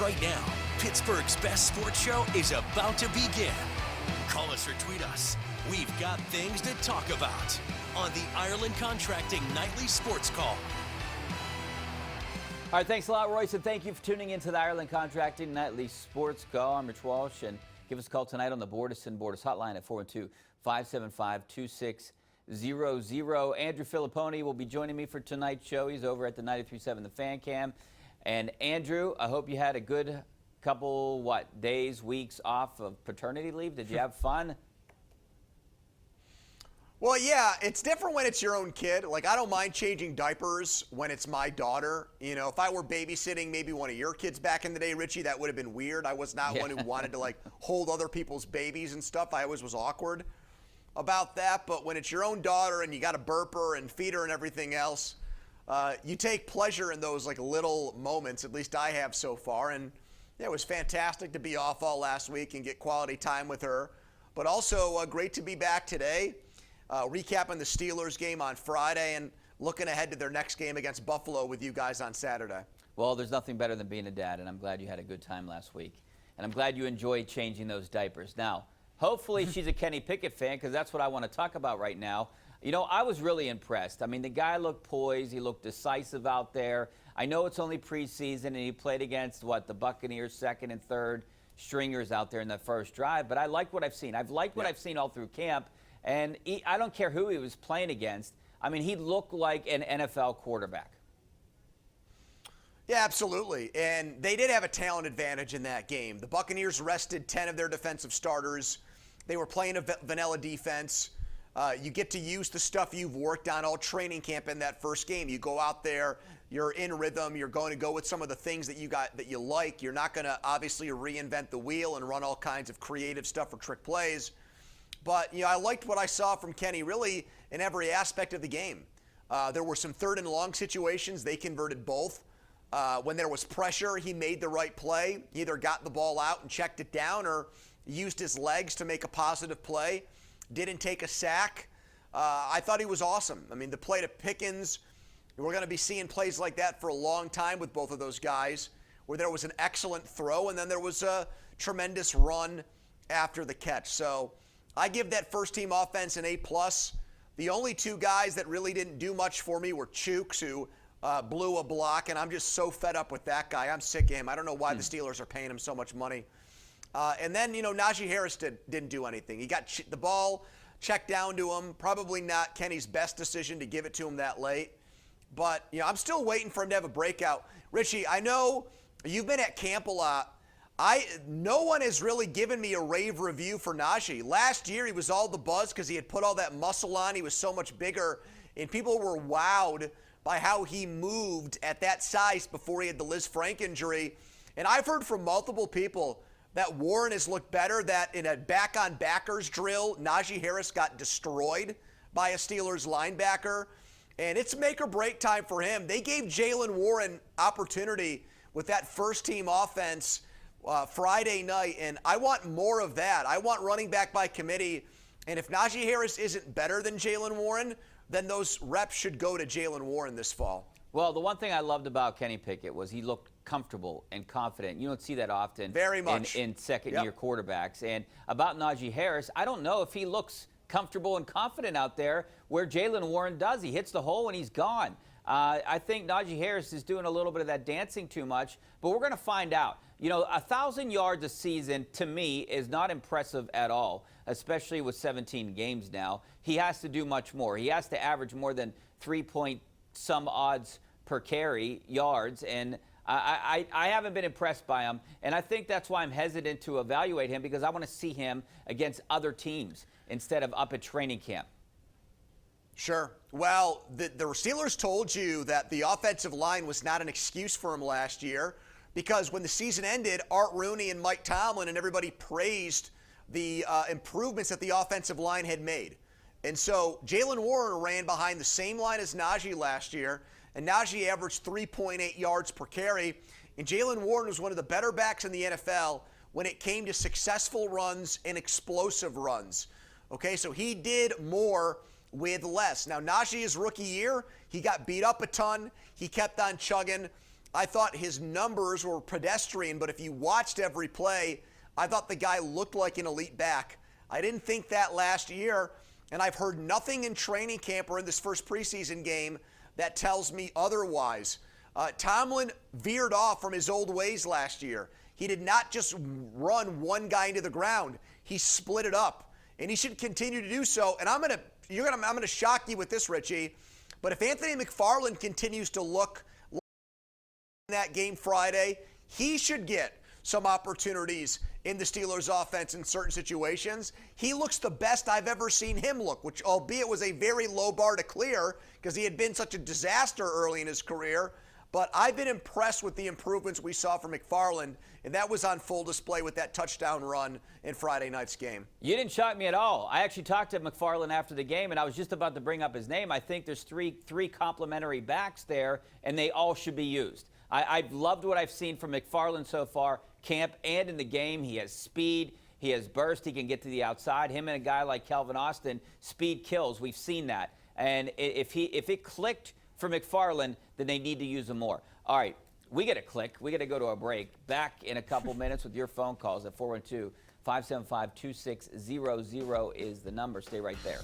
Right now, Pittsburgh's best sports show is about to begin. Call us or tweet us. We've got things to talk about on the Ireland Contracting Nightly Sports Call. All right, thanks a lot, Royce, and thank you for tuning in to the Ireland Contracting Nightly Sports Call. I'm Rich Walsh, and give us a call tonight on the Borders hotline at 412-575-2600. Andrew Fillipponi will be joining me for tonight's show. He's over at the 93.7 The Fan Cam. And Andrew, I hope you had a good couple, days, weeks off of paternity leave. Did you have fun? Well, yeah, it's different when it's your own kid. Like, I don't mind changing diapers when it's my daughter. You know, if I were babysitting maybe one of your kids back in the day, Richie, that would have been weird. I was not one who wanted to, hold other people's babies and stuff. I always was awkward about that. But when it's your own daughter and you got to burp her and feed her and everything else, you take pleasure in those, little moments. At least I have so far. And yeah, it was fantastic to be off all last week and get quality time with her. But also great to be back today. Recapping the Steelers game on Friday and looking ahead to their next game against Buffalo with you guys on Saturday. Well, there's nothing better than being a dad, and I'm glad you had a good time last week. And I'm glad you enjoyed changing those diapers. Now, hopefully she's a Kenny Pickett fan, because that's what I want to talk about right now. You know, I was really impressed. I mean, the guy looked poised. He looked decisive out there. I know it's only preseason, and he played against, the Buccaneers' second and third stringers out there in that first drive. But I like what I've seen. I've liked what I've seen all through camp. And I don't care who he was playing against. I mean, he looked like an NFL quarterback. Yeah, absolutely. And they did have a talent advantage in that game. The Buccaneers rested 10 of their defensive starters. They were playing a vanilla defense. You get to use the stuff you've worked on all training camp in that first game. You go out there, you're in rhythm, you're going to go with some of the things that you got that you like. You're not going to obviously reinvent the wheel and run all kinds of creative stuff or trick plays. But, I liked what I saw from Kenny really in every aspect of the game. There were some third and long situations. They converted both. When there was pressure, he made the right play. He either got the ball out and checked it down or used his legs to make a positive play. Didn't take a sack. I thought he was awesome. I mean, the play to Pickens, we're going to be seeing plays like that for a long time with both of those guys, where there was an excellent throw and then there was a tremendous run after the catch. So I give that first-team offense an A+. The only two guys that really didn't do much for me were Chooks, who blew a block, and I'm just so fed up with that guy. I'm sick of him. I don't know why the Steelers are paying him so much money. And then, Najee Harris didn't do anything. He got the ball checked down to him. Probably not Kenny's best decision to give it to him that late. But, I'm still waiting for him to have a breakout. Richie, I know you've been at camp a lot. No one has really given me a rave review for Najee. Last year, he was all the buzz because he had put all that muscle on. He was so much bigger, and people were wowed by how he moved at that size before he had the Liz Frank injury. And I've heard from multiple people that Warren has looked better, that in a back-on-backers drill, Najee Harris got destroyed by a Steelers linebacker. And it's make-or-break time for him. They gave Jaylen Warren opportunity with that first-team offense Friday night, and I want more of that. I want running back by committee, and if Najee Harris isn't better than Jaylen Warren, then those reps should go to Jaylen Warren this fall. Well, the one thing I loved about Kenny Pickett was he looked comfortable and confident. You don't see that often very much in second-year quarterbacks. And about Najee Harris, I don't know if he looks comfortable and confident out there where Jaylen Warren does. He hits the hole and he's gone. I think Najee Harris is doing a little bit of that dancing too much, but we're going to find out. 1,000 yards a season, to me, is not impressive at all, especially with 17 games now. He has to do much more. He has to average more than 3-point-some odds per carry yards, and I haven't been impressed by him, and I think that's why I'm hesitant to evaluate him, because I want to see him against other teams instead of up at training camp. Sure. Well, the Steelers told you that the offensive line was not an excuse for him last year, because when the season ended, Art Rooney and Mike Tomlin and everybody praised the improvements that the offensive line had made. And so Jaylen Warren ran behind the same line as Najee last year, and Najee averaged 3.8 yards per carry. And Jaylen Warren was one of the better backs in the NFL when it came to successful runs and explosive runs. Okay, so he did more with less. Now, Najee's rookie year, he got beat up a ton. He kept on chugging. I thought his numbers were pedestrian, but if you watched every play, I thought the guy looked like an elite back. I didn't think that last year, and I've heard nothing in training camp or in this first preseason game that tells me otherwise. Tomlin veered off from his old ways last year. He did not just run one guy into the ground. He split it up, and he should continue to do so. And I'm gonna shock you with this, Richie, but if Anthony McFarland continues to look like in that game Friday, he should get some opportunities in the Steelers' offense in certain situations. He looks the best I've ever seen him look, which albeit was a very low bar to clear because he had been such a disaster early in his career. But I've been impressed with the improvements we saw from McFarland, and that was on full display with that touchdown run in Friday night's game. You didn't shock me at all. I actually talked to McFarland after the game, and I was just about to bring up his name. I think there's three complementary backs there, and they all should be used. I've loved what I've seen from McFarland so far, camp and in the game. He has speed. He has burst. He can get to the outside. Him and a guy like Calvin Austin, speed kills. We've seen that. And if it clicked for McFarland, then they need to use him more. All right, we got to click. We got to go to a break. Back in a couple minutes with your phone calls at 412-575-2600 is the number. Stay right there.